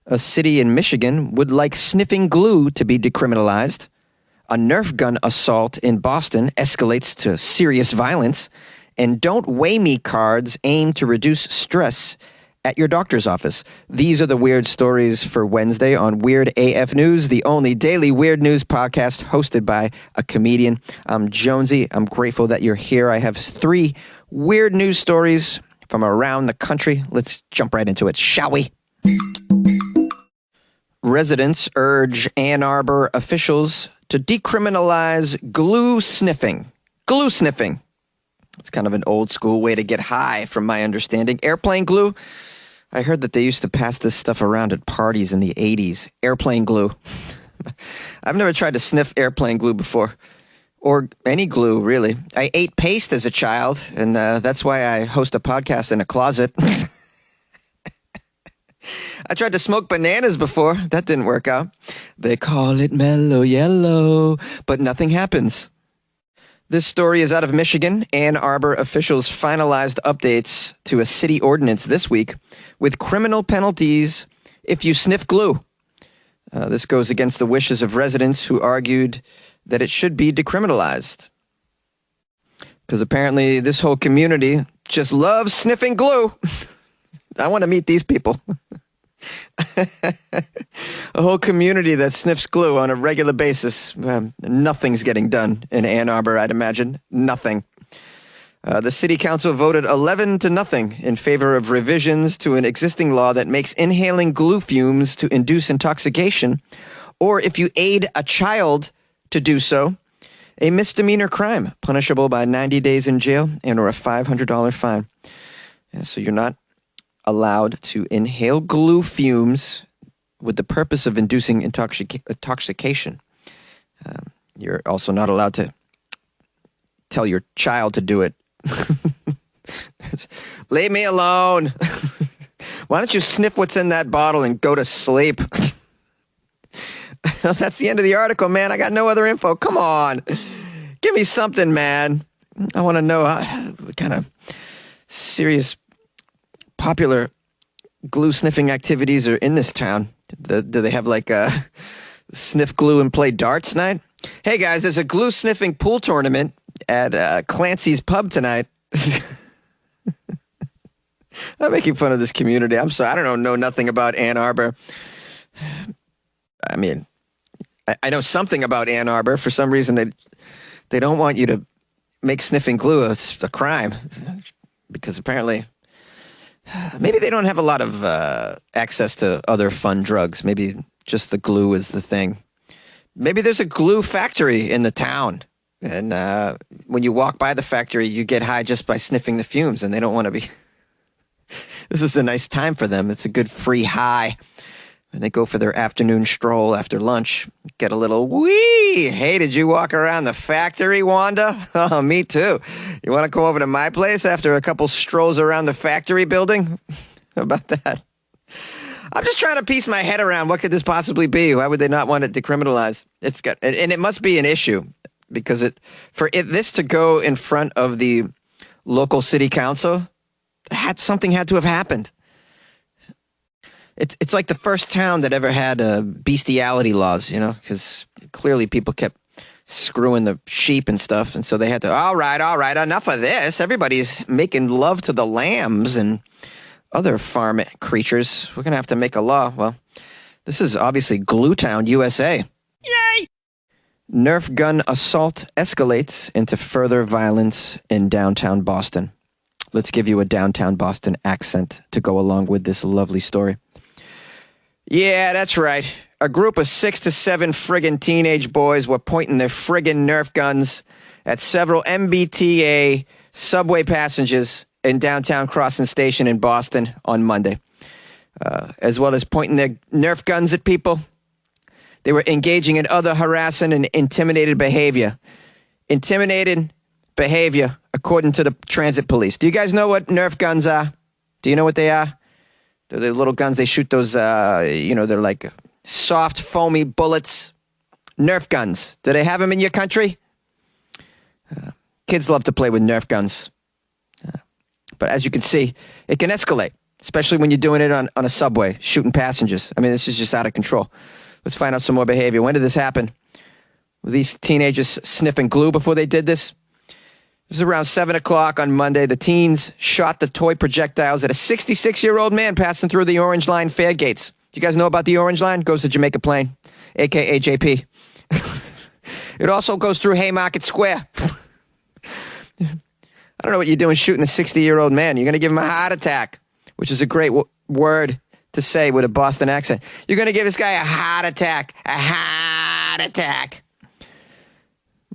A city in Michigan would like sniffing glue to be decriminalized. A Nerf gun assault in Boston escalates to serious violence. And don't weigh me cards aim to reduce stress at your doctor's office. These are the weird stories for Wednesday on Weird AF News, the only daily weird news podcast hosted by a comedian. I'm Jonesy. I'm grateful that you're here. I have 3 weird news stories from around the country. Let's jump right into it, shall we? Residents urge Ann Arbor officials to decriminalize glue sniffing. Glue sniffing. It's kind of an old school way to get high, from my understanding. Airplane glue. I heard that they used to pass this stuff around at parties in the 80s. Airplane glue. I've never tried to sniff airplane glue before. Or any glue, really. I ate paste as a child, and that's why I host a podcast in a closet. I tried to smoke bananas before. That didn't work out. They call it mellow yellow, but nothing happens. This story is out of Michigan. Ann Arbor officials finalized updates to a city ordinance this week with criminal penalties if you sniff glue. This goes against the wishes of residents who argued that it should be decriminalized. Because apparently this whole community just loves sniffing glue. I want to meet these people. A whole community that sniffs glue on a regular basis. Nothing's getting done in Ann Arbor, I'd imagine. Nothing. The city council voted 11-0 in favor of revisions to an existing law that makes inhaling glue fumes to induce intoxication, or if you aid a child to do so, a misdemeanor crime, punishable by 90 days in jail and or a $500 fine. So you're not allowed to inhale glue fumes with the purpose of inducing intoxication. You're also not allowed to tell your child to do it. Leave me alone. Why don't you sniff what's in that bottle and go to sleep? That's the end of the article, man. I got no other info. Come on. Give me something, man. I want to know what kind of serious popular glue sniffing activities are in this town. Do they have like sniff glue and play darts night? Hey guys, there's a glue sniffing pool tournament at Clancy's Pub tonight. I'm making fun of this community. I'm sorry. I don't know nothing about Ann Arbor. I mean, I know something about Ann Arbor. For some reason, they don't want you to make sniffing glue a crime, because apparently maybe they don't have a lot of access to other fun drugs. Maybe just the glue is the thing. Maybe there's a glue factory in the town, and when you walk by the factory, you get high just by sniffing the fumes, and they don't want to be... This is a nice time for them. It's a good free high. And they go for their afternoon stroll after lunch, get a little wee. Hey, did you walk around the factory, Wanda? Oh, me too. You want to come over to my place after a couple strolls around the factory building? How about that? I'm just trying to piece my head around what could this possibly be. Why would they not want it decriminalized? And it must be an issue, because this to go in front of the local city council, something had to have happened. It's like the first town that ever had bestiality laws, because clearly people kept screwing the sheep and stuff, and so they had to, all right, enough of this. Everybody's making love to the lambs and other farm creatures. We're going to have to make a law. Well, this is obviously Glue Town, USA. Yay! Nerf gun assault escalates into further violence in downtown Boston. Let's give you a downtown Boston accent to go along with this lovely story. Yeah, that's right. A group of 6 to 7 friggin' teenage boys were pointing their friggin' Nerf guns at several MBTA subway passengers in downtown Crossing Station in Boston on Monday, as well as pointing their Nerf guns at people. They were engaging in other harassing and intimidated behavior. Intimidated behavior, according to the transit police. Do you guys know what Nerf guns are? Do you know what they are? They're the little guns. They shoot those, they're like soft, foamy bullets. Nerf guns. Do they have them in your country? Kids love to play with Nerf guns. But as you can see, it can escalate. especially when you're doing it on a subway, shooting passengers. I mean, this is just out of control. Let's find out some more behavior. When did this happen? Were these teenagers sniffing glue before they did this? It was around 7 o'clock on Monday. The teens shot the toy projectiles at a 66-year-old man passing through the Orange Line fare gates. You guys know about the Orange Line? Goes to Jamaica Plain, a.k.a. JP. It also goes through Haymarket Square. I don't know what you're doing shooting a 60-year-old man. You're going to give him a heart attack, which is a great word to say with a Boston accent. You're going to give this guy a heart attack. A heart attack.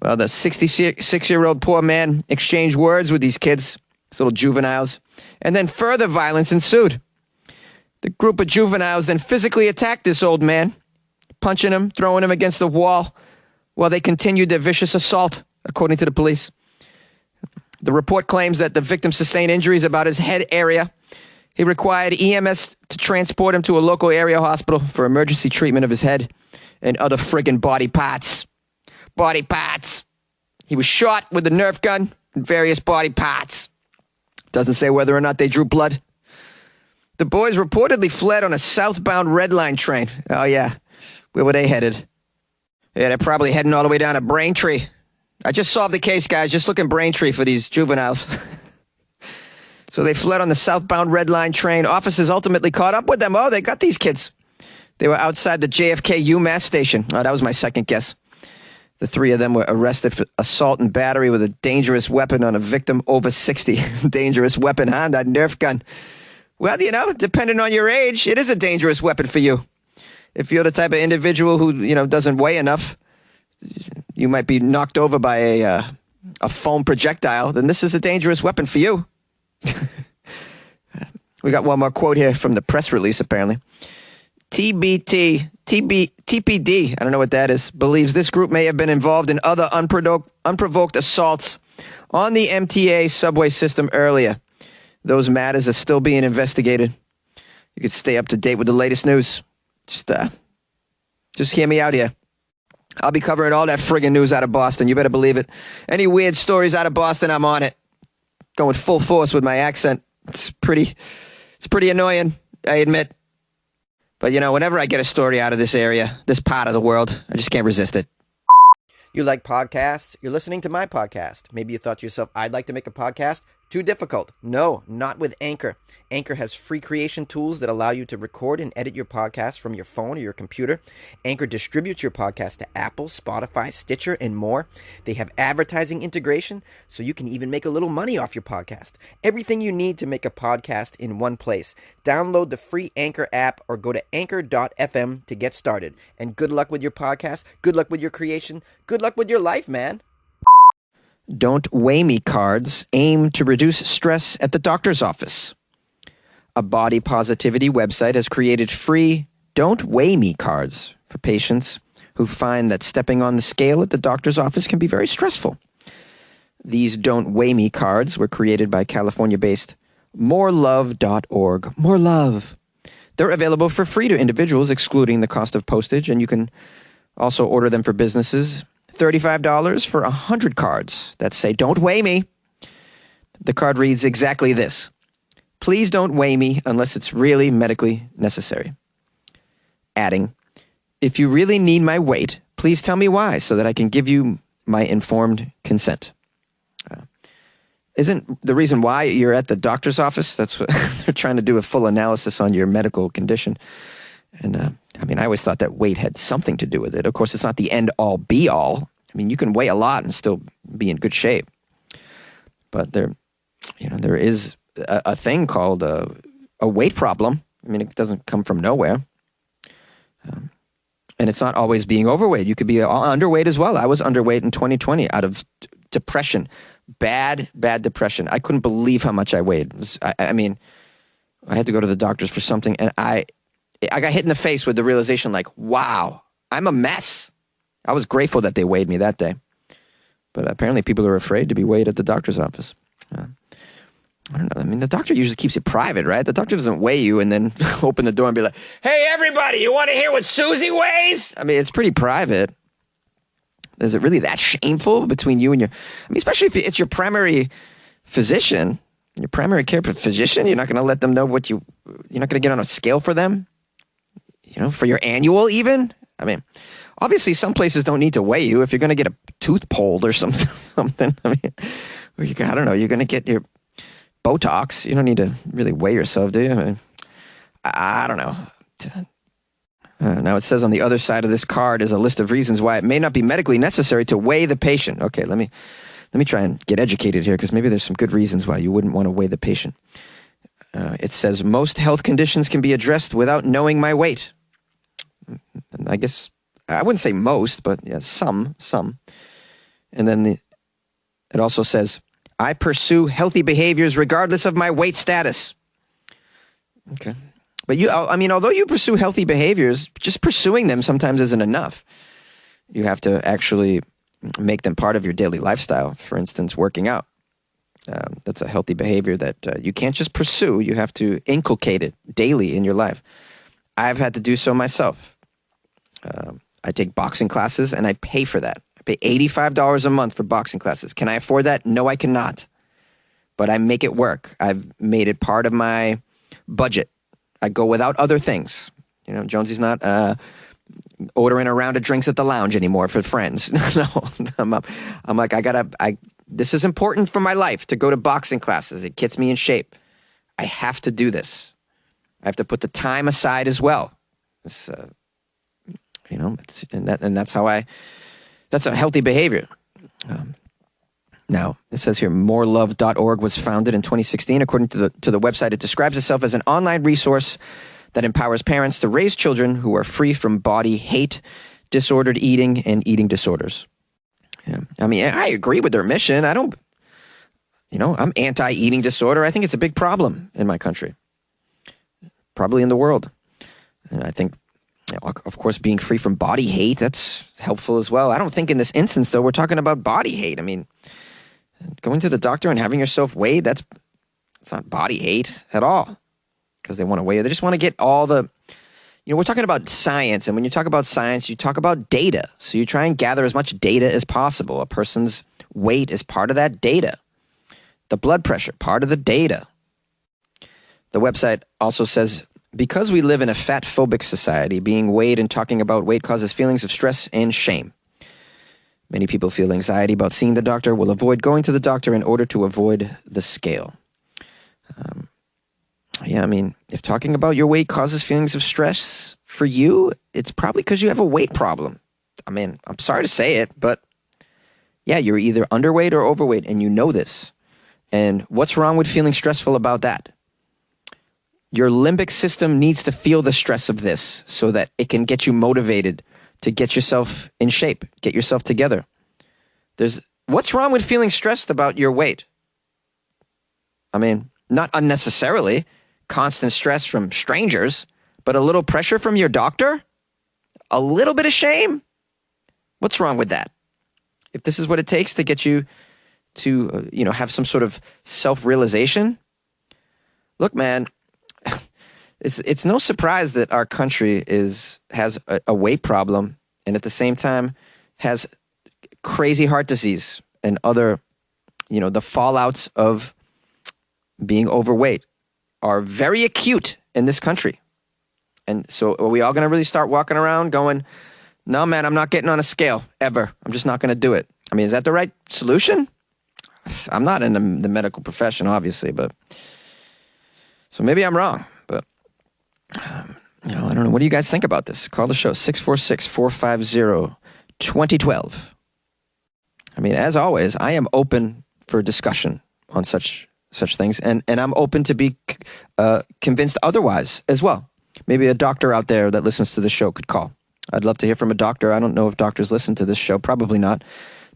Well, the 66-year-old poor man exchanged words with these kids, these little juveniles, and then further violence ensued. The group of juveniles then physically attacked this old man, punching him, throwing him against the wall, while they continued their vicious assault, according to the police. The report claims that the victim sustained injuries about his head area. He required EMS to transport him to a local area hospital for emergency treatment of his head and other friggin' body parts. Body parts. He was shot with a Nerf gun and various body parts. Doesn't say whether or not they drew blood. The boys reportedly fled on a southbound Red Line train. Oh, yeah. Where were they headed? Yeah, they're probably heading all the way down to Braintree. I just solved the case, guys. Just look in Braintree for these juveniles. So they fled on the southbound Red Line train. Officers ultimately caught up with them. Oh, they got these kids. They were outside the JFK UMass station. Oh, that was my second guess. The three of them were arrested for assault and battery with a dangerous weapon on a victim over 60. Dangerous weapon, huh? That Nerf gun. Well, you know, depending on your age, it is a dangerous weapon for you. If you're the type of individual who, you know, doesn't weigh enough, you might be knocked over by a foam projectile, then this is a dangerous weapon for you. We got one more quote here from the press release, apparently. TPD, I don't know what that is, believes this group may have been involved in other unprovoked assaults on the MTA subway system earlier. Those matters are still being investigated. You could stay up to date with the latest news. Just hear me out here. I'll be covering all that friggin' news out of Boston. You better believe it. Any weird stories out of Boston, I'm on it. Going full force with my accent. It's pretty annoying, I admit. But, you know, whenever I get a story out of this area, this part of the world, I just can't resist it. You like podcasts? You're listening to my podcast. Maybe you thought to yourself, I'd like to make a podcast. Too difficult. No, not with Anchor. Anchor has free creation tools that allow you to record and edit your podcast from your phone or your computer. Anchor distributes your podcast to Apple, Spotify, Stitcher, and more. They have advertising integration, so you can even make a little money off your podcast. Everything you need to make a podcast in one place. Download the free Anchor app or go to anchor.fm to get started. And good luck with your podcast. Good luck with your creation. Good luck with your life, man. Don't Weigh Me cards aim to reduce stress at the doctor's office. A body positivity website has created free Don't Weigh Me cards for patients who find that stepping on the scale at the doctor's office can be very stressful. These Don't Weigh Me cards were created by California-based morelove.org. More Love. They're available for free to individuals, excluding the cost of postage, and you can also order them for businesses. $35 for 100 cards that say, "Don't weigh me." The card reads exactly this. "Please don't weigh me unless it's really medically necessary." Adding, "If you really need my weight, please tell me why so that I can give you my informed consent." Isn't the reason why you're at the doctor's office? That's what they're trying to do, a full analysis on your medical condition. And I mean, I always thought that weight had something to do with it. Of course, it's not the end-all, be-all. I mean, you can weigh a lot and still be in good shape. But there is a thing called a weight problem. I mean, it doesn't come from nowhere. And it's not always being overweight. You could be underweight as well. I was underweight in 2020 out of depression. Bad depression. I couldn't believe how much I weighed. I mean, I had to go to the doctors for something, and I got hit in the face with the realization, like, wow, I'm a mess. I was grateful that they weighed me that day. But apparently people are afraid to be weighed at the doctor's office. I don't know. I mean, the doctor usually keeps it private, right? The doctor doesn't weigh you and then open the door and be like, "Hey, everybody, you want to hear what Susie weighs?" I mean, it's pretty private. Is it really that shameful between you and your... I mean, especially if it's your primary physician. Your primary care physician? You're not going to let them know you're not going to get on a scale for them? For your annual even? I mean, obviously some places don't need to weigh you if you're going to get a tooth pulled or something. I mean, or I don't know, you're going to get your Botox. You don't need to really weigh yourself, do you? I mean, I don't know. Now it says on the other side of this card is a list of reasons why it may not be medically necessary to weigh the patient. Okay, let me try and get educated here because maybe there's some good reasons why you wouldn't want to weigh the patient. It says most health conditions can be addressed without knowing my weight. And I guess I wouldn't say most, but yeah, some. And then it also says I pursue healthy behaviors regardless of my weight status. Okay. But although you pursue healthy behaviors, just pursuing them sometimes isn't enough. You have to actually make them part of your daily lifestyle. For instance, working out. That's a healthy behavior that you can't just pursue. You have to inculcate it daily in your life. I've had to do so myself. I take boxing classes and I pay for that. I pay $85 a month for boxing classes. Can I afford that? No, I cannot. But I make it work. I've made it part of my budget. I go without other things. Jonesy's not ordering a round of drinks at the lounge anymore for friends. No, I'm like, this is important for my life to go to boxing classes. It gets me in shape. I have to do this. I have to put the time aside as well. That's a healthy behavior. Now, it says here, morelove.org was founded in 2016. According to the website, it describes itself as an online resource that empowers parents to raise children who are free from body hate, disordered eating, and eating disorders. Yeah. I mean, I agree with their mission. I'm anti-eating disorder. I think it's a big problem in my country, probably in the world. And I think, of course, being free from body hate, that's helpful as well. I don't think in this instance, though, we're talking about body hate. I mean, going to the doctor and having yourself weighed, it's not body hate at all because they want to weigh you. They just want to get all the, we're talking about science. And when you talk about science, you talk about data. So you try and gather as much data as possible. A person's weight is part of that data. The blood pressure, part of the data. The website also says, because we live in a fat-phobic society, being weighed and talking about weight causes feelings of stress and shame. Many people feel anxiety about seeing the doctor, will avoid going to the doctor in order to avoid the scale. If talking about your weight causes feelings of stress for you, it's probably because you have a weight problem. I mean, I'm sorry to say it, but yeah, you're either underweight or overweight, and you know this. And what's wrong with feeling stressful about that? Your limbic system needs to feel the stress of this so that it can get you motivated to get yourself in shape, get yourself together. What's wrong with feeling stressed about your weight? I mean, not unnecessarily constant stress from strangers, but a little pressure from your doctor? A little bit of shame? What's wrong with that? If this is what it takes to get you to, have some sort of self-realization. Look, man, it's no surprise that our country has a weight problem and at the same time has crazy heart disease and other, the fallouts of being overweight are very acute in this country. And so are we all going to really start walking around going, no, man, I'm not getting on a scale ever. I'm just not going to do it. I mean, is that the right solution? I'm not in the medical profession, obviously, but so maybe I'm wrong, but I don't know. What do you guys think about this? Call the show, 646-450-2012. I mean, as always, I am open for discussion on such things, and I'm open to be convinced otherwise as well. Maybe a doctor out there that listens to the show could call. I'd love to hear from a doctor. I don't know if doctors listen to this show. Probably not.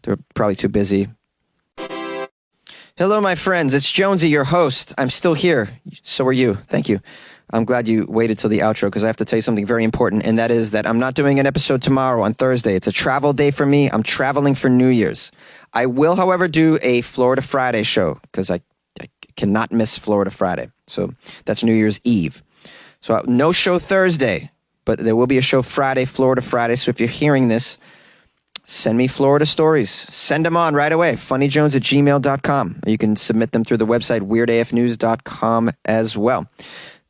They're probably too busy. Hello, my friends. It's Jonesy, your host. I'm still here. So are you. Thank you. I'm glad you waited till the outro because I have to tell you something very important, and that is that I'm not doing an episode tomorrow on Thursday. It's a travel day for me. I'm traveling for New Year's. I will, however, do a Florida Friday show because I cannot miss Florida Friday. So that's New Year's Eve. So no show Thursday, but there will be a show Friday, Florida Friday. So if you're hearing this send me Florida stories. Send them on right away. funnyjones@gmail.com. You can submit them through the website weirdafnews.com as well.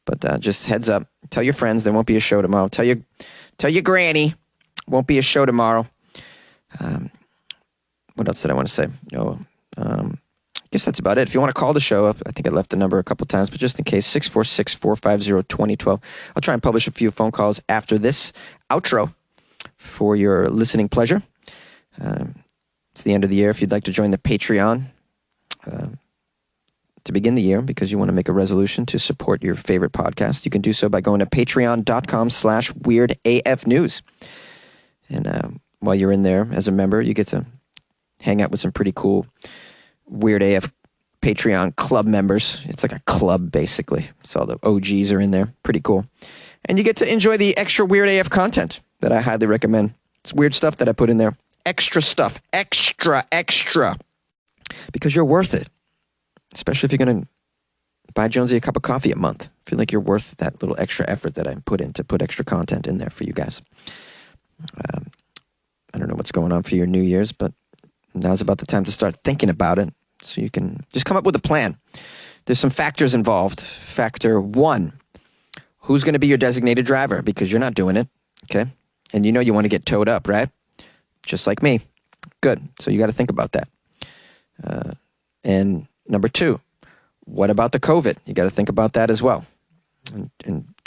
But just heads up. Tell your friends there won't be a show tomorrow. Tell your granny won't be a show tomorrow. What else did I want to say? I guess that's about it. If you want to call the show up, I think I left the number a couple times, but just in case, 646-450-2012. I'll try and publish a few phone calls after this outro for your listening pleasure. It's the end of the year. If you'd like to join the Patreon to begin the year because you want to make a resolution to support your favorite podcast, you can do so by going to patreon.com/weirdafnews. And while you're in there as a member, you get to hang out with some pretty cool Weird AF Patreon club members. It's like a club, basically. So all the OGs are in there. Pretty cool. And you get to enjoy the extra Weird AF content that I highly recommend. It's weird stuff that I put in there. Extra stuff. Extra. Because you're worth it. Especially if you're going to buy Jonesy a cup of coffee a month. I feel like you're worth that little extra effort that I put in to put extra content in there for you guys. I don't know what's going on for your New Year's, but now's about the time to start thinking about it so you can just come up with a plan. There's some factors involved. Factor 1, who's going to be your designated driver? Because you're not doing it, okay? And you know you want to get towed up, right? Just like me. Good. So you got to think about that. And number 2, what about the COVID? You got to think about that as well. And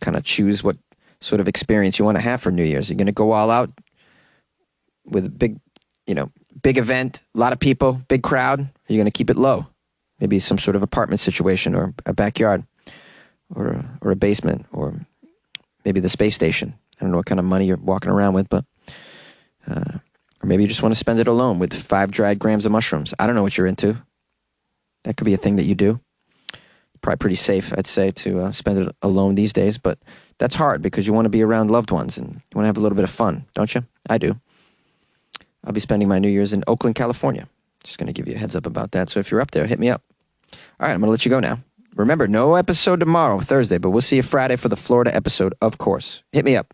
kind of choose what sort of experience you want to have for New Year's. You're going to go all out with a big event, a lot of people, big crowd. You're going to keep it low. Maybe some sort of apartment situation or a backyard or a basement or maybe the space station. I don't know what kind of money you're walking around with, but or maybe you just want to spend it alone with 5 dried grams of mushrooms. I don't know what you're into. That could be a thing that you do. Probably pretty safe, I'd say, to spend it alone these days, but that's hard because you want to be around loved ones and you want to have a little bit of fun, don't you? I do. I'll be spending my New Year's in Oakland, California. Just going to give you a heads up about that. So if you're up there, hit me up. All right, I'm going to let you go now. Remember, no episode tomorrow, Thursday, but we'll see you Friday for the Florida episode, of course. Hit me up.